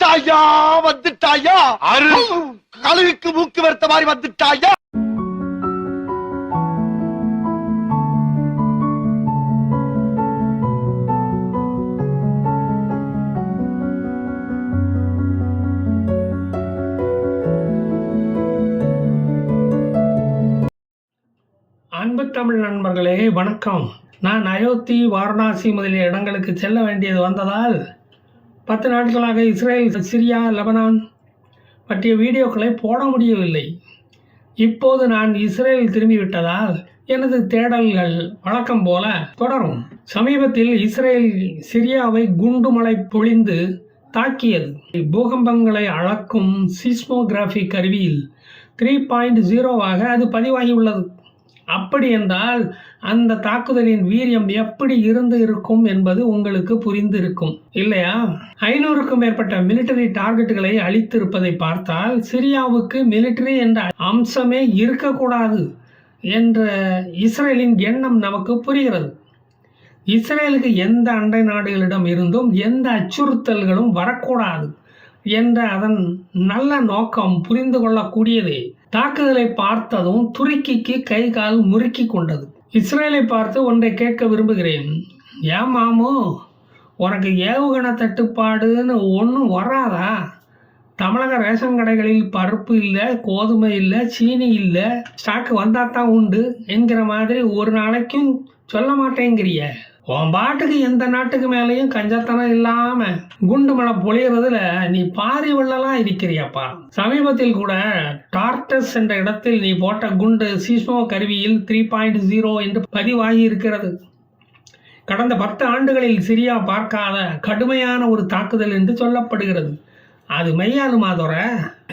வந்துட்டாயா வந்துட்டாயா கழுகுக்கு மூக்கு வருத்த மாதிரி வந்துட்டாயா. அன்பு தமிழ் நண்பர்களே வணக்கம். நான் அயோத்தி, வாரணாசி முதலிய இடங்களுக்கு செல்ல வேண்டியது வந்ததால் 10 நாட்களாக இஸ்ரேல், சிரியா, லெபனான் பற்றிய வீடியோக்களை போட முடியவில்லை. இப்போது நான் இஸ்ரேல் திரும்பிவிட்டதால் எனது தேடல்கள் வழக்கம் போல தொடரும். சமீபத்தில் இஸ்ரேல் சிரியாவை குண்டுமழை பொழிந்து தாக்கியது. பூகம்பங்களை அளக்கும் சீஸ்மோகிராஃபி கருவியில் 3.0 அது பதிவாகியுள்ளது. அப்படி என்றால் அந்த தாக்குதலின் வீரியம் எப்படி இருக்கும் என்பது உங்களுக்கு புரிந்திருக்கும் இல்லையா? 500க்கும் மேற்பட்ட மிலிட்டரி டார்கெட்டுகளை அளித்திருப்பதை பார்த்தால் சிரியாவுக்கு மிலிட்டரி என்ற அம்சமே இருக்கக்கூடாது என்ற இஸ்ரேலின் எண்ணம் நமக்கு புரிகிறது. இஸ்ரேலுக்கு எந்த அண்டை நாடுகளிடம் இருந்தும் எந்த அச்சுறுத்தல்களும் வரக்கூடாது என்ற அதன் நல்ல நோக்கம் புரிந்து கொள்ளக்கூடியதே. தாக்குதலை பார்த்ததும் துருக்கிக்கு கை கால் முறுக்கி கொண்டது. இஸ்ரேலை பார்த்து ஒன்றை கேட்க விரும்புகிறேன். ஏன் மாமு, உனக்கு ஏவுகணை தட்டுப்பாடுன்னு ஒன்றும் வராதா? தமிழக ரேஷன் கடைகளில் பருப்பு இல்லை, கோதுமை இல்லை, சீனி இல்லை, ஸ்டாக்கு வந்தால் தான் உண்டு என்கிற மாதிரி ஒரு நாளைக்கும் சொல்ல மாட்டேங்கிறிய. உன் பாட்டுக்கு எந்த நாட்டுக்கு மேலேயும் கஞ்சத்தனம் இல்லாம குண்டு மழை பொழியறதுல நீ பாரி வெள்ளலாம் இருக்கிறியாப்பா. சமீபத்தில் கூட டார்டஸ் என்ற இடத்தில் நீ போட்ட குண்டு சீஸ்மோ கருவியில் 3.0 என்று பதிவாகி இருக்கிறது. கடந்த 10 ஆண்டுகளில் சிரியா பார்க்காத கடுமையான ஒரு தாக்குதல் என்று சொல்லப்படுகிறது. அது மெய்யாலுமாதோர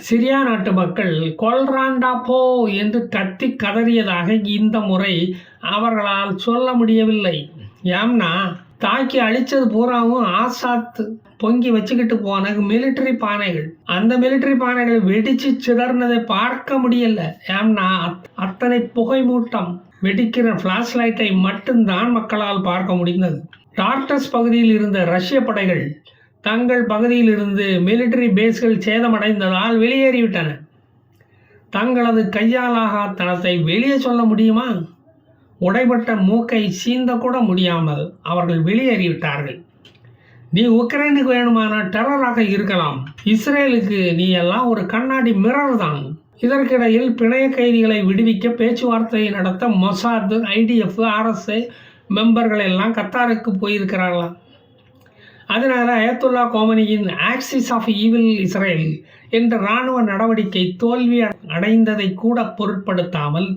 சிரியா நாட்டு மக்கள் கொல்ராண்டா போ என்று கத்தி கதறியதாக இந்த முறை அவர்களால் சொல்ல முடியவில்லை. ஏம்னா தாக்கி அழிச்சது பூராவும் ஆசாத் பொங்கி வச்சுக்கிட்டு போன மிலிட்டரி பானைகள். அந்த மிலிட்டரி பானைகள் வெடிச்சு சிதறினதை பார்க்க முடியல. ஏம்னா அத்தனை புகை மூட்டம். வெடிக்கிற ஃபிளாஷ் லைட்டை மட்டும்தான் மக்களால் பார்க்க முடிந்தது. டார்டஸ் பகுதியில் இருந்த ரஷ்ய படைகள் தங்கள் பகுதியில் இருந்து மிலிட்டரி பேஸ்கள் சேதமடைந்ததால் வெளியேறிவிட்டன. தங்களது கையாலாகத்தனத்தை வெளியே சொல்ல முடியுமா? உடைபட்ட மூக்கை சீந்த கூட முடியாமல் அவர்கள் வெளியேறிவிட்டார்கள். நீ உக்ரைனுக்கு வேணுமான டெரராக இருக்கலாம், இஸ்ரேலுக்கு நீ எல்லாம் ஒரு கண்ணாடி மிரர் தான். இதற்கிடையில் பிணைய கைதிகளை விடுவிக்க பேச்சுவார்த்தை நடத்த மொசாத், IDF, RSA மெம்பர்கள் எல்லாம் கத்தாருக்கு போயிருக்கிறார்களாம். அதனால அயத்துல்லா கோமனியின் ஆக்சிஸ் ஆஃப் ஈவில் இஸ்ரேல் என்ற இராணுவ நடவடிக்கை தோல்வி அடைந்ததை கூட பொருட்படுத்தாமல்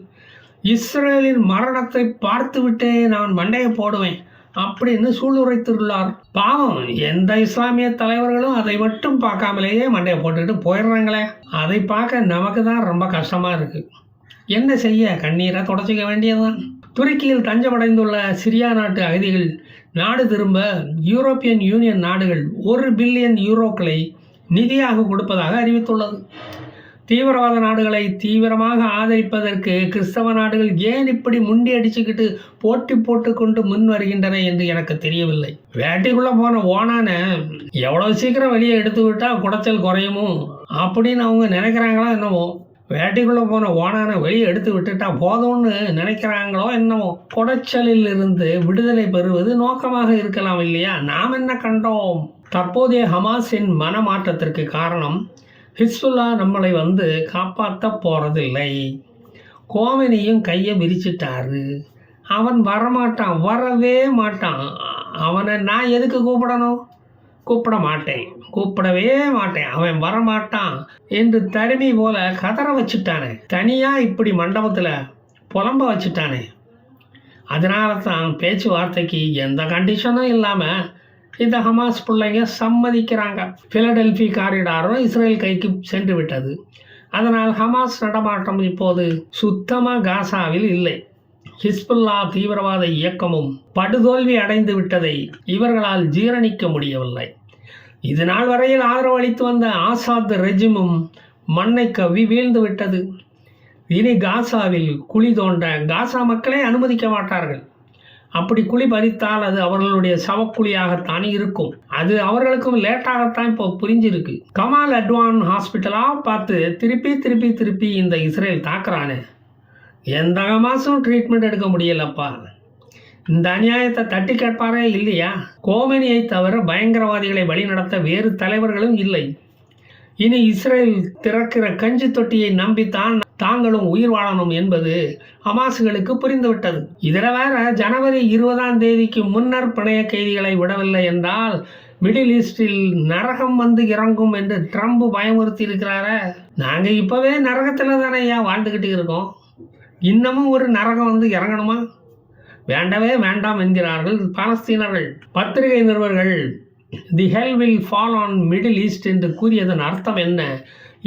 இஸ்ரேலின் மரணத்தை பார்த்துவிட்டே நான் மண்டையை போடுவேன் அப்படின்னு சூளுரைத்துள்ளார். பாவம், எந்த இஸ்லாமிய தலைவர்களும் அதை மட்டும் பார்க்காமலேயே மண்டையை போட்டுக்கிட்டு போயிடுறாங்களே. அதை பார்க்க நமக்கு தான் ரொம்ப கஷ்டமா இருக்கு. என்ன செய்ய, கண்ணீரை தொடச்சிக்க வேண்டியதுதான். துருக்கியில் தஞ்சமடைந்துள்ள சிரியா நாட்டு அகதிகள் நாடு திரும்ப யூரோப்பியன் யூனியன் நாடுகள் 1 பில்லியன் யூரோக்களை நிதியாக கொடுப்பதாக அறிவித்துள்ளது. தீவிரவாத நாடுகளை தீவிரமாக ஆதரிப்பதற்கு கிறிஸ்தவ நாடுகள் ஏன் இப்படி முண்டி அடிச்சுக்கிட்டு போட்டி போட்டுக்கொண்டு முன் வருகின்றன என்று எனக்கு தெரியவில்லை. வேட்டைக்குள்ள போன ஓனான எவ்வளவு சீக்கிரம் வெளியே எடுத்து விட்டா குடைச்சல் குறையுமோ அப்படின்னு அவங்க நினைக்கிறாங்களோ என்னவோ. வேட்டைக்குள்ள போன ஓனான வெளியே எடுத்து விட்டுட்டா போதும்னு நினைக்கிறாங்களோ என்னவோ. குடைச்சலில் இருந்து விடுதலை பெறுவது நோக்கமாக இருக்கலாம் இல்லையா? நாம் என்ன கண்டோம்? தற்போதைய ஹமாஸின் மனமாற்றத்திற்கு காரணம் ஹிஸ்புல்லா நம்மளை வந்து காப்பாற்ற போகிறதில்லை. கோமனியும் கையை விரிச்சிட்டாரு. அவன் வரமாட்டான், வரவே மாட்டான். அவனை நான் எதுக்கு கூப்பிடணும்? கூப்பிடவே மாட்டேன். அவன் வரமாட்டான் என்று தருமி போல கதற வச்சுட்டானே. தனியாக இப்படி மண்டபத்தில் புலம்ப வச்சுட்டானே. அதனால தான் பேச்சுவார்த்தைக்கு எந்த கண்டிஷனும் இல்லாமல் இந்த ஹமாஸ் பிள்ளைங்க சம்மதிக்கிறாங்க. பிலடெல்பி காரிடாரும் இஸ்ரேல் கைக்கு சென்று விட்டது. அதனால் ஹமாஸ் நடமாட்டம் இப்போது சுத்தமாக காசாவில் இல்லை. ஹிஸ்புல்லா தீவிரவாத இயக்கமும் படுதோல்வி அடைந்து விட்டதை இவர்களால் ஜீரணிக்க முடியவில்லை. இது நாள் வரையில் ஆதரவு அளித்து வந்த ஆசாத் ரெஜிமும் மண்ணை கவ்வி வீழ்ந்து விட்டது. இனி காசாவில் குழி தோண்ட காசா மக்களே அனுமதிக்க மாட்டார்கள். அப்படி குழி பறித்தால் அது அவர்களுடைய சவக்குழியாகத்தான் இருக்கும். அது அவர்களுக்கும் லேட்டாகத்தான் இப்போ புரிஞ்சிருக்கு. கமால் அட்வான் ஹாஸ்பிட்டலாக பார்த்து திருப்பி இந்த இஸ்ரேல் தாக்குறானே, எந்த மாதம் ட்ரீட்மெண்ட் எடுக்க முடியலப்பா. இந்த அநியாயத்தை தட்டி கேட்பாரே இல்லையா? கோமெனியை தவிர பயங்கரவாதிகளை வழிநடத்த வேறு தலைவர்களும் இல்லை. இனி இஸ்ரேல் திறக்கிற கஞ்சி தொட்டியை நம்பித்தான் தாங்களும் உயிர் வாழணும் என்பது ஹமாஸுகளுக்கு புரிந்துவிட்டது. இதில் வேற ஜனவரி 20 முன்னர் பிணைய கைதிகளை விடவில்லை என்றால் மிடில் ஈஸ்டில் நரகம் வந்து இறங்கும் என்று ட்ரம்ப் பயமுறுத்தி இருக்கிறார. நாங்கள் இப்போவே நரகத்தில் தானே வாழ்ந்துக்கிட்டு இருக்கோம். இன்னமும் ஒரு நரகம் வந்து இறங்கணுமா? வேண்டவே வேண்டாம் என்கிறார்கள் பாலஸ்தீனர்கள். பத்திரிகை நிருபர்கள் the hell will fall on Middle East என்று கூறியதன் அர்த்தம் என்ன?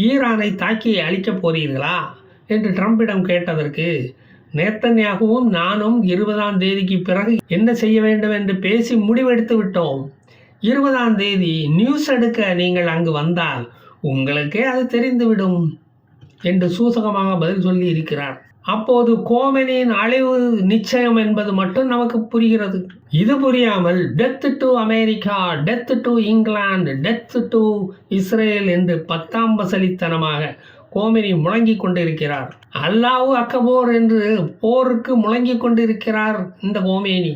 ஈரானை தாக்கி அழிக்கப் போறீர்களா என்று ட்ரம்பிடம் கேட்டதற்கு நேத்தன்யாகுவும் நானும் 20 பிறகு என்ன செய்ய வேண்டும் என்று பேசி முடிவெடுத்து விட்டோம். 20 நியூஸ் எடுக்க நீங்கள் அங்கு வந்தால் உங்களுக்கே அது தெரிந்துவிடும் என்று சூசகமாக பதில் சொல்லி இருக்கிறார். அப்போது கோமெனியின் அழிவு நிச்சயம் என்பது மட்டும் நமக்கு புரிகிறது. இது புரியாமல் death to America, death to England, death to Israel என்று 10ஆம் வசலித்தனமாக கோமெனி முழங்கிக் கொண்டிருக்கிறார். அல்லாஹு அக்பர் என்று போருக்கு முழங்கிக் கொண்டிருக்கிறார் இந்த கோமெனி.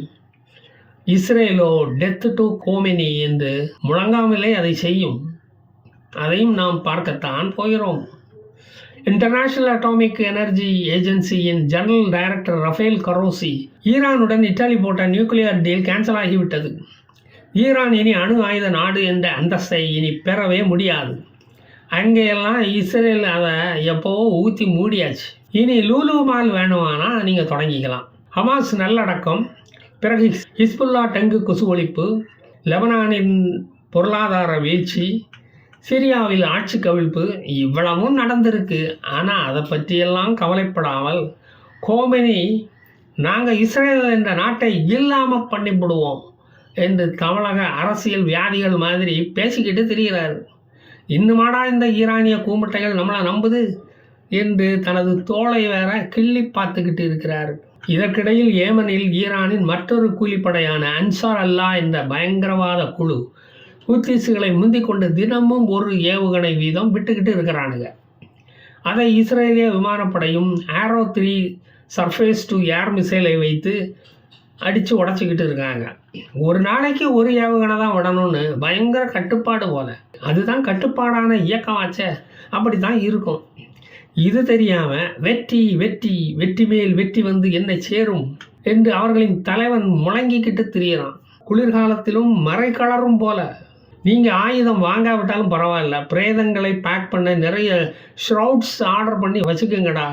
இஸ்ரேலோ டெத் டு கோமெனி என்று முழங்காமலே அதை செய்யும். அதையும் நாம் பார்க்கத்தான் போகிறோம். இன்டர்நேஷனல் அட்டாமிக் எனர்ஜி ஏஜென்சியின் ஜெனரல் டைரக்டர் ரஃபேல் கரோசி ஈரானுடன் இத்தாலி போட்ட நியூக்ளியர் டீல் கேன்சல் ஆகிவிட்டது. ஈரான் இனி அணு ஆயுத நாடு என்ற அந்தஸ்தை இனி பெறவே முடியாது. அங்கேயெல்லாம் இஸ்ரேல் அதை எப்போவோ ஊற்றி மூடியாச்சு. இனி லூலு மால் வேணுமானா நீங்கள் தொடங்கிக்கலாம். ஹமாஸ் நல்லடக்கம், பிறகு ஹிஸ்புல்லா டெங்கு கொசு ஒழிப்பு, லெபனானின் பொருளாதார வீழ்ச்சி, சிரியாவில் ஆட்சி கவிழ்ப்பு, இவ்வளவும் நடந்திருக்கு. ஆனால் அதை பற்றியெல்லாம் கவலைப்படாமல் கோமெனி நாங்கள் இஸ்ரேல் என்ற நாட்டை இல்லாமல் பண்ணிவிடுவோம் என்று தமிழக அரசியல் வியாதிகள் மாதிரி பேசிக்கிட்டு திரிகிறார். இன்னுமாடா இந்த ஈரானிய கூமுட்டைகள் நம்மளை நம்புது என்று தனது தோளை வேற கிள்ளி பார்த்துக்கிட்டு இருக்கிறார். இதற்கிடையில் ஏமனில் ஈரானின் மற்றொரு கூலிப்படையான அன்சார் அல்லா என்ற பயங்கரவாத குழு ஹூத்திஸ்களை முந்திக் கொண்டு தினமும் ஒரு ஏவுகணை வீதம் விட்டுக்கிட்டு இருக்கிறானுங்க. அதை இஸ்ரேலிய விமானப்படையும் ஆரோ 3 சர்ஃபேஸ் டு ஏர் மிசைலை வைத்து அடித்து உடச்சிக்கிட்டு இருக்காங்க. ஒரு நாளைக்கு ஒரு ஏவுகணை தான் விடணும்னு பயங்கர கட்டுப்பாடு போல. அதுதான் கட்டுப்பாடான இயக்கமாச்சே, அப்படி தான் இருக்கும். இது தெரியாமல் வெற்றி வெற்றி வெற்றி மேல் வெற்றி வந்து என்னை சேரும் என்று அவர்களின் தலைவன் முழங்கிக்கிட்டு திரியிறான். குளிர்காலத்திலும் மறை கலரும் போல. நீங்கள் ஆயுதம் வாங்காவிட்டாலும் பரவாயில்ல, பிரேதங்களை பேக் பண்ண நிறைய ஷ்ரவுட்ஸ் ஆர்டர் பண்ணி வச்சுக்கோங்கடா,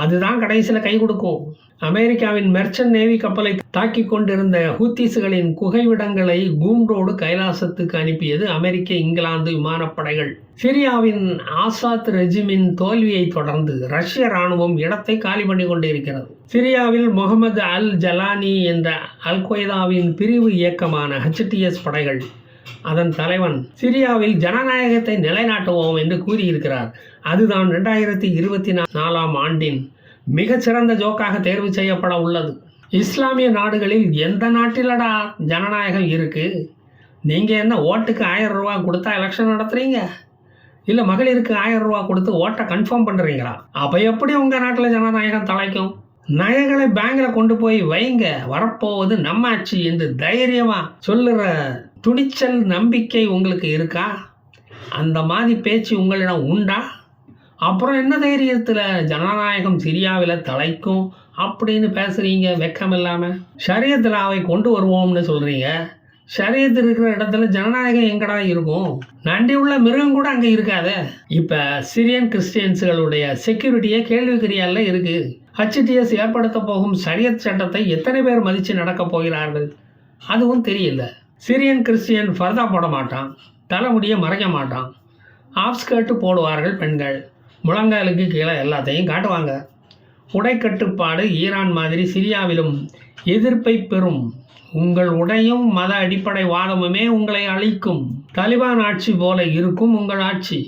அதுதான் கடைசியில் கை கொடுக்கும். அமெரிக்காவின் மெர்ச்சன்ட் நேவி கப்பலை தாக்கி கொண்டிருந்த ஹூத்திஸ்களின் குகைவிடங்களை கூண்டோடு கைலாசத்துக்கு அனுப்பியது அமெரிக்க இங்கிலாந்து விமானப்படைகள். சிரியாவின் ஆசாத் ரெஜிமின் தோல்வியை தொடர்ந்து ரஷ்ய இராணுவம் இடத்தை காலி பண்ணி கொண்டிருக்கிறது. சிரியாவில் முகமது அல் ஜலானி என்ற அல் கொய்தாவின் பிரிவு இயக்கமான HTS படைகள், அதன் தலைவன் சிரியாவில் ஜனநாயகத்தை நிலைநாட்டுவோம் என்று கூறியிருக்கிறார். அதுதான் 2024ஆம் ஆண்டின் மிகச்சிறந்த ஜோக்காக தேர்வு செய்யப்பட உள்ளது. இஸ்லாமிய நாடுகளில் எந்த நாட்டிலடா ஜனநாயகம் இருக்குது? நீங்கள் என்ன ஓட்டுக்கு 1000 ரூபா கொடுத்தா எலெக்ஷன் நடத்துகிறீங்க? இல்லை மகளிருக்கு 1000 ரூபா கொடுத்து ஓட்டை கன்ஃபார்ம் பண்ணுறீங்களா? அப்போ எப்படி உங்கள் நாட்டில் ஜனநாயகம் தலைக்கும்? நகைகளை பேங்கில் கொண்டு போய் வைங்க, வரப்போவது நம்ம ஆட்சி என்று தைரியமாக சொல்லுற துணிச்சல் நம்பிக்கை உங்களுக்கு இருக்கா? அந்த மாதிரி பேச்சு உங்களிடம் உண்டா? அப்புறம் என்ன தைரியத்தில் ஜனநாயகம் சிரியாவில் தலைக்கும் அப்படின்னு பேசுகிறீங்க வெக்கம் இல்லாமல்? ஷரியத்தில் அவை கொண்டு வருவோம்னு சொல்கிறீங்க. ஷரியத்து இருக்கிற இடத்துல ஜனநாயகம் எங்கடா இருக்கும்? நன்றி உள்ள மிருகம் கூட அங்கே இருக்காது. இப்போ சிரியன் கிறிஸ்டியன்ஸுகளுடைய செக்யூரிட்டியே கேள்விக்குறியால இருக்குது. HTS ஏற்படுத்த போகும் ஷரியத் சட்டத்தை எத்தனை பேர் மதித்து நடக்கப் போகிறார்கள் அதுவும் தெரியல. சிரியன் கிறிஸ்டியன் ஃபர்தா போட மாட்டான், தலைமுடியை மறைக்க மாட்டான், ஆஃப் ஸ்கர்ட்டு போடுவார்கள் பெண்கள், முழங்காலுக்கு கீழே எல்லாத்தையும் காட்டுவாங்க. உடை கட்டுப்பாடு ஈரான் மாதிரி சிரியாவிலும் எதிர்ப்பை பெறும். உங்கள் உடையும் மத அடிப்படை வாதமுமே உங்களை அழிக்கும். தலிபான் ஆட்சி போல இருக்கும் உங்கள் ஆட்சி.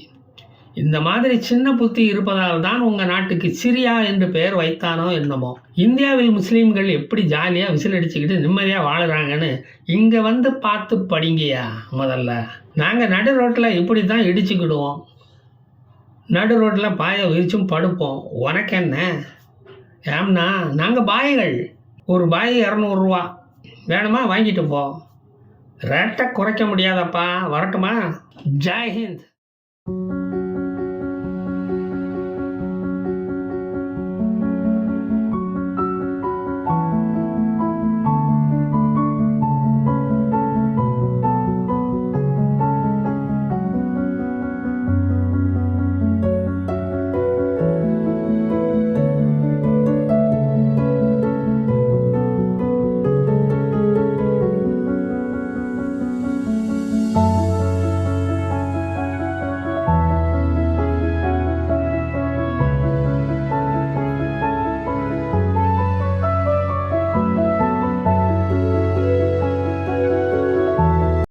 இந்த மாதிரி சின்ன புத்தி இருப்பதால் தான் உங்கள் நாட்டுக்கு சிரியா என்று பெயர் வைத்தானோ என்னமோ. இந்தியாவில் முஸ்லீம்கள் எப்படி ஜாலியாக விசில் அடிச்சுக்கிட்டு நிம்மதியாக வாழுறாங்கன்னு இங்கே வந்து பார்த்து படிங்கயா. முதல்ல நாங்கள் நடு ரோட்டில் இப்படி தான் இடிச்சுக்கிடுவோம். நடு ரோட்டில் பாயை விரிச்சும் படுப்போம். உனக்கு என்ன? ஏம்னா நாங்கள் பாய்கள். ஒரு பாய் 200 ரூபா வேணுமா வாங்கிட்டு போ. ரேட்டை குறைக்க முடியாதப்பா. வரட்டுமா? ஜெய் ஹிந்த்.